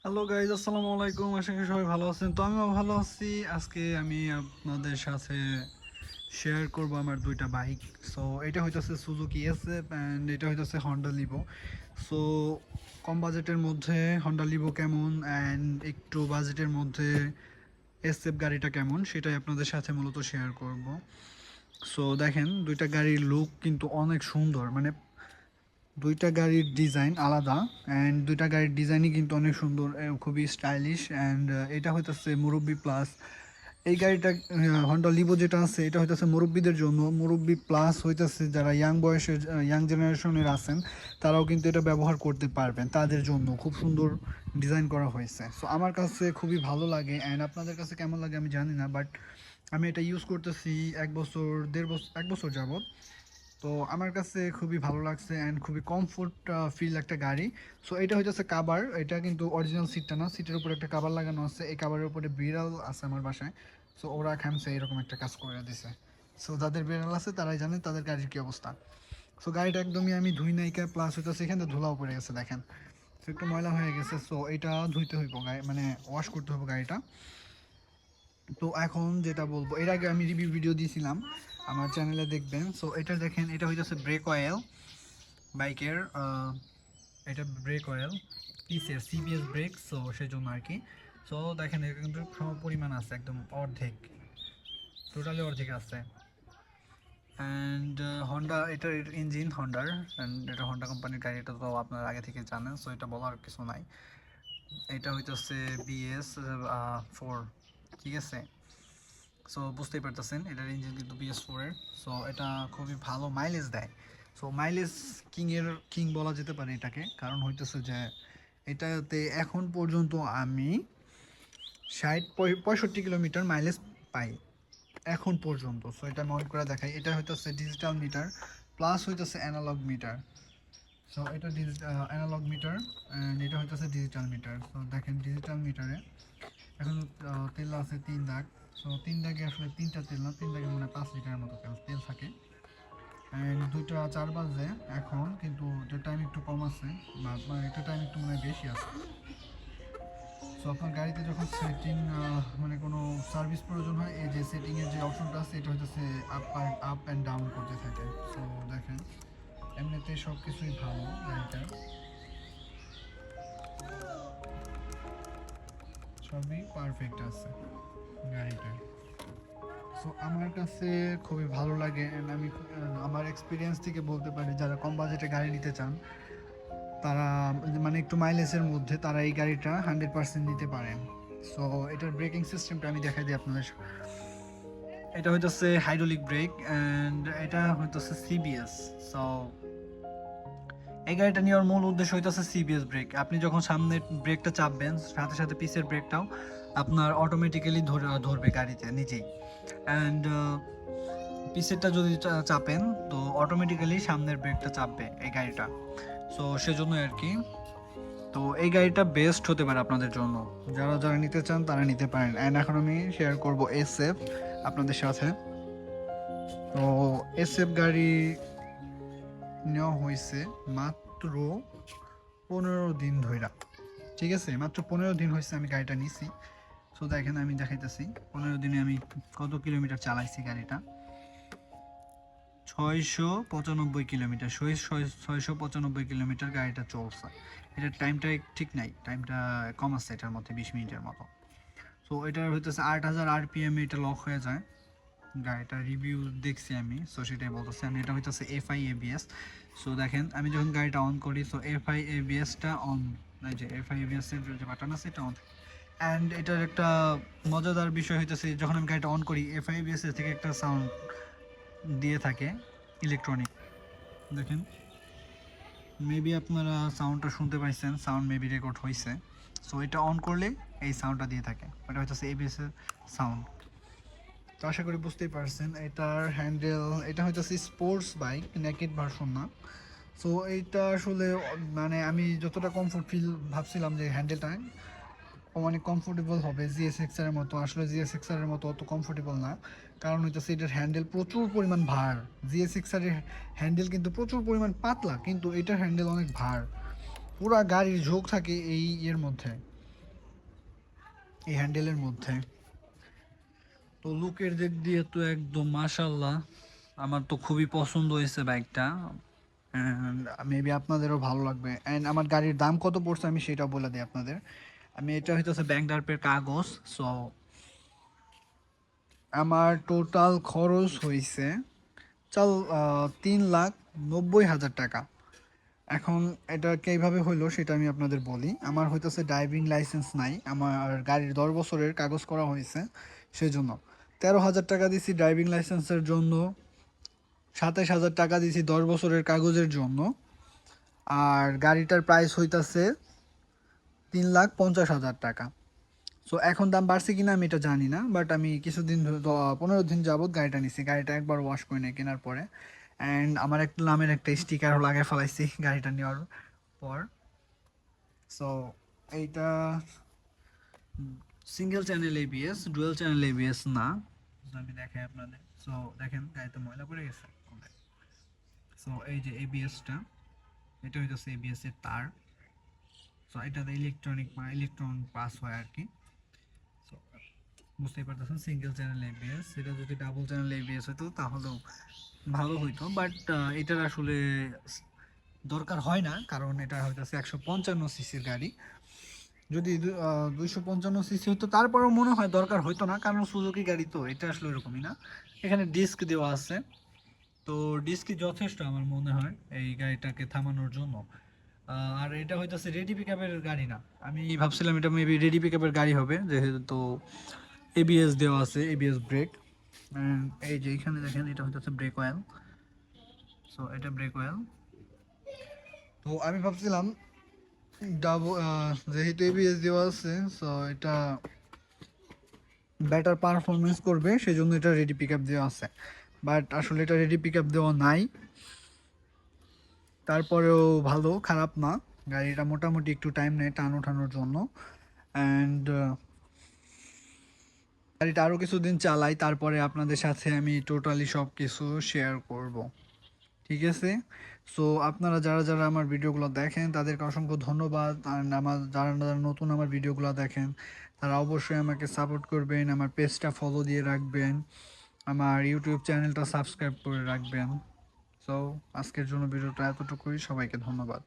Hello guys, আসসালামু আলাইকুম। আশা করি সবাই ভালো আছেন। তো আমিও ভালো আছি। আজকে আমি আপনাদের সাথে শেয়ার করব আমার দুইটা বাইক। সো এটা হইতেছে সুজুকি এসএফ অ্যান্ড এটা হইতেছে হন্ডা লিভো। সো কম বাজেটের মধ্যে হন্ডা লিভো কেমন অ্যান্ড একটু বাজেটের মধ্যে এসএফ গাড়িটা কেমন সেটাই আপনাদের সাথে মূলত শেয়ার করব। সো দেখেন দুইটা গাড়ির লুক কিন্তু অনেক সুন্দর, মানে দুইটা গাড়ির ডিজাইন আলাদা অ্যান্ড দুইটা গাড়ির ডিজাইনই কিন্তু অনেক সুন্দর, খুবই স্টাইলিশ অ্যান্ড এটা হইতেছে মুরব্বি প্লাস। এই গাড়িটা হন্ডা লিভো যেটা আছে এটা হইতেছে মুরব্বিদের জন্য, মুরব্বি প্লাস হইতেছে যারা ইয়াং বয়সের ইয়াং জেনারেশনের আছেন তারাও কিন্তু এটা ব্যবহার করতে পারবেন, তাদের জন্য খুব সুন্দর ডিজাইন করা হয়েছে। সো আমার কাছে খুবই ভালো লাগে অ্যান্ড আপনাদের কাছে কেমন লাগে আমি জানি না, বাট আমি এটা ইউজ করতেছি 1 বছর 1.5 বছর 1 বছর যাবত। তো আমার কাছে খুবই ভালো লাগছে অ্যান্ড খুবই কমফোর্ট ফিল একটা গাড়ি। সো এটা হচ্ছে কাভার, এটা কিন্তু অরিজিনাল সিটটা না, সিটের উপরে একটা কাভার লাগানো আছে। এই কাভারের উপরে বিড়াল আছে আমার বাসায়, সো ওরা খামছে এরকম একটা কাজ করে দিছে। সো যাদের বিড়াল আছে তারাই জানে তাদের গাড়ির কী অবস্থা। সো গাড়িটা একদমই আমি ধুই নাইকা, প্লাস হইতেছে এখানে ধুলাও পড়ে গেছে দেখেন। সো একটু ময়লা হয়ে গেছে, সো এটা ধুইতে হইব, গাড়ি মানে ওয়াশ করতে হবে গাড়িটা। তো এখন যেটা বলবো, এর আগে আমি রিভিউ ভিডিও দিয়েছিলাম, আমার চ্যানেলে দেখবেন। সো এটা দেখেন, এটা হইতেছে ব্রেক অয়েল বাইকের, এটা ব্রেক অয়েল পিসের সিবিএস ব্রেক, সো সেই জন্য আর কি। সো দেখেন এটা কিন্তু সম পরিমাণ আছে, একদম অর্ধেক, টোটালি অর্ধেক আছে। অ্যান্ড হন্ডা, এটার ইঞ্জিন হন্ডার অ্যান্ড এটা হন্ডা কোম্পানির গাড়ি, এটা তো আপনারা আগে থেকে জানেন, সো এটা বলার কিছু নাই। এটা হইতেছে BS4, ঠিক আছে। সো বুঝতেই পারতেছেন এটার ইঞ্জিন কিন্তু BS4 এর। সো এটা খুবই ভালো মাইলেজ দেয়। সো মাইলেজ কিং বলা যেতে পারে এটাকে, কারণ হইতেছে যে এটাতে এখন পর্যন্ত আমি 65 কিলোমিটার মাইলেজ পাই এখন পর্যন্ত। সো এটা আমি অন করে দেখাই, এটা হইতেছে ডিজিটাল মিটার প্লাস হইতেছে অ্যানালগ মিটার। সো এটা অ্যানালগ মিটার অ্যান্ড এটা হইতেছে ডিজিটাল মিটার। সো দেখেন ডিজিটাল মিটারে এখন তেল আছে 3 দাগ। সো 3 দাগে আসলে 3টা তেল না, 3 দাগে মানে 5 লিটারের মতো তেল থাকে। অ্যান্ড 2টা 4 বাজে এখন, কিন্তু এটা টাইম একটু কম আছে, বা আপনার এটা টাইম একটু মানে বেশি আছে। সো আপনার গাড়িতে যখন সেটিং মানে কোনো সার্ভিস প্রয়োজন হয়, এই যে সেটিংয়ের যে অপশনটা আছে এটা হচ্ছে আপ অ্যান্ড ডাউন করতে থাকে। সো দেখেন এমনিতে সব কিছুই ভালো গাড়িটার, সবই পারফেক্ট আছে গাড়িটার। সো আমার কাছে খুবই ভালো লাগে অ্যান্ড আমি আমার এক্সপিরিয়েন্স থেকে বলতে পারি যারা কম বাজেটে গাড়ি নিতে চান তারা, মানে একটু মাইলেজের মধ্যে, তারা এই গাড়িটা 100% নিতে পারেন। সো এটার ব্রেকিং সিস্টেমটা আমি দেখাই দিই আপনাদের। এটা হইতেছে হাইড্রোলিক ব্রেক অ্যান্ড এটা হইতেছে সিবিএস। সো এই গাড়িটা নেওয়ার মূল উদ্দেশ্য হইতেছে সিবিএস ব্রেক। আপনি যখন সামনের ব্রেকটা চাপবেন সাথে সাথে পিছের ব্রেকটাও আপনার অটোমেটিক্যালি ধরবে গাড়িতে নিজেই। অ্যান্ড পিছেরটা যদি চাপেন তো অটোমেটিক্যালি সামনের ব্রেকটা চাপবে এই গাড়িটা। সো সেজন্য আর কি। তো এই গাড়িটা বেস্ট হতে পারে আপনাদের জন্য, যারা যারা নিতে চান তারা নিতে পারেন। অ্যান্ড এখন আমি শেয়ার করব এসএফ আপনাদের সাথে। তো এসএফ গাড়ি নেওয়া হয়েছে মাত্র 15 দিন ধইরা, ঠিক আছে, মাত্র 15 দিন হয়েছে আমি গাড়িটা নিছি। সো দেখেন আমি দেখাইতেছি 15 দিনে আমি কত কিলোমিটার চালাইছি গাড়িটা। 695 কিলোমিটার, 695 কিলোমিটার গাড়িটা চলছে। এটার টাইমটা ঠিক নাই, টাইমটা কম আছে এটার মধ্যে 20 মিনিটের মতো। সো এটার হইতেছে 8000 RPM এটা লক হয়ে যায়। গাড়িটার রিভিউ দেখছি আমি, সো সেটাই বলতেছি আমি। এটা হইতেছে FI ABS। সো দেখেন আমি যখন গাড়িটা অন করি, সো FI ABSটা অন, এই যে FI ABS এর যে বাটন আছে এটা অন। অ্যান্ড এটার একটা মজাদার বিষয় হইতেছে যখন আমি গাড়িটা অন করি FI ABS এর থেকে একটা সাউন্ড দিয়ে থাকে ইলেকট্রনিক, দেখেন মেবি আপনারা সাউন্ডটা শুনতে পাইছেন, সাউন্ড মেবি রেকর্ড হয়েছে। সো এটা অন করলে এই সাউন্ডটা দিয়ে থাকে, এটা হচ্ছে ABS এর সাউন্ড। তো আশা করি বুঝতেই পারছেন। এটার হ্যান্ডেল, এটা হচ্ছে স্পোর্টস বাইক, নেকেড ভার্সন না। সো এইটা আসলে মানে আমি যতটা কমফোর্ট ফিল ভাবছিলাম যে হ্যান্ডেলটা অনেক কমফোর্টেবল হবে GSX-এর মতো, আসলে GSX-এর মতো অত কমফোর্টেবল না। কারণ হচ্ছে এটার হ্যান্ডেল প্রচুর পরিমাণ ভার। GSX-এর হ্যান্ডেল কিন্তু প্রচুর পরিমাণ পাতলা, কিন্তু এটার হ্যান্ডেল অনেক ভার, পুরা গাড়ির ঝোঁক থাকে এই এর মধ্যে। এই হ্যান্ডেলের মধ্যে। তো লুকের দিক দিয়ে তো একদম মাশাল্লাহ, আমার তো খুবই পছন্দ হয়েছে বাইকটা। অ্যান্ড মেবি আপনাদেরও ভালো লাগবে। অ্যান্ড আমার গাড়ির দাম কত পড়ছে আমি সেটা বলে দিই আপনাদের। আমি এটা হইতেছে ব্যাংক ড্রাফটের কাগজ। সো আমার টোটাল খরচ হয়েছে চল 3,90,000 টাকা। এখন এটা কিভাবে হইলো সেটা আমি আপনাদের বলি। আমার হইতেছে ড্রাইভিং লাইসেন্স নাই, আমার গাড়ির 10 বছরের কাগজ করা হয়েছে, সেই জন্য 13,000 টাকা দিছি ড্রাইভিং লাইসেন্সের জন্য, 27,000 টাকা দিছি 10 বছরের কাগজের জন্য। আর গাড়িটার প্রাইস হইতাছে 3,50,000 টাকা। সো এখন দাম বাড়ছে কিনা আমি এটা জানি না, বাট আমি কিছুদিন 15 দিন যাবত গাড়িটা নিছি। গাড়িটা একবার ওয়াশ করে নিই কেনার পরে। অ্যান্ড আমার একটা নামের একটা স্টিকারও লাগাই ফেলাইছি গাড়িটা নেওয়ার পর। সো এইটা single channel ABS, dual channel ABS না। আমি দেখাই আপনাদের। সো দেখেন গাড়িতে ময়লা পড়ে গেছে। সো এই যে এবিএসটা, এটা হইতেছে এবিএস এর তার। সো এটাতে ইলেকট্রন পাস হয় আর কি। সো বুঝতেই পারতেছেন সিঙ্গেল চ্যানেল এবিএস। এটা যদি ডাবল চ্যানেল এবিএস হতো তাহলেও ভালো হইতো, বাট এটার আসলে দরকার হয় না, কারণ এটা হইতেছে 155 সিসির গাড়ি। যদি 255 সিসি হতো তারপরেও মনে হয় দরকার হইতো না, কারণ সুজুকি গাড়ি তো এটা আসলে এরকমই না। এখানে ডিস্ক দেওয়া আছে, তো ডিস্কই যথেষ্ট আমার মনে হয় এই গাড়িটাকে থামানোর জন্য। আর এটা হইতেছে রেডি পিকআপের গাড়ি না। আমি ভাবছিলাম এটা মেবি রেডি পিকআপের গাড়ি হবে, যেহেতু এবিএস দেওয়া আছে, এবিএস ব্রেক। এই যে এখানে দেখেন এটা হইতেছে ব্রেক অয়েল। সো এটা ব্রেক অয়েল। তো আমি ভাবছিলাম ডাবল, যেহেতু এবিএস দেওয়া আছে, সো এটা বেটার পারফরমেন্স করবে, সেই জন্য এটা রেডি পিকআপ দেওয়া আছে। বাট আসলে এটা রেডি পিকআপ দেওয়া নাই, তারপরেও ভালো, খারাপ না। গাড়িটা মোটামুটি একটু টাইম নেয় টান ওঠানোর জন্য। অ্যান্ড গাড়িটা আরও কিছুদিন চালাই, তারপরে আপনাদের সাথে আমি টোটালি সব কিছু শেয়ার করব। ঠিক আছে। সো আপনারা যারা যারা আমার ভিডিওগুলো দেখেন তাদেরকে অসংখ্য ধন্যবাদ। আর আমার যারা যারা নতুন আমার ভিডিওগুলো দেখেন তারা অবশ্যই আমাকে সাপোর্ট করবেন, আমার পেজটা ফলো দিয়ে রাখবেন, আমার ইউটিউব চ্যানেলটা সাবস্ক্রাইব করে রাখবেন। সো আজকের জন্য ভিডিওটা এতটুকুই, সবাইকে ধন্যবাদ।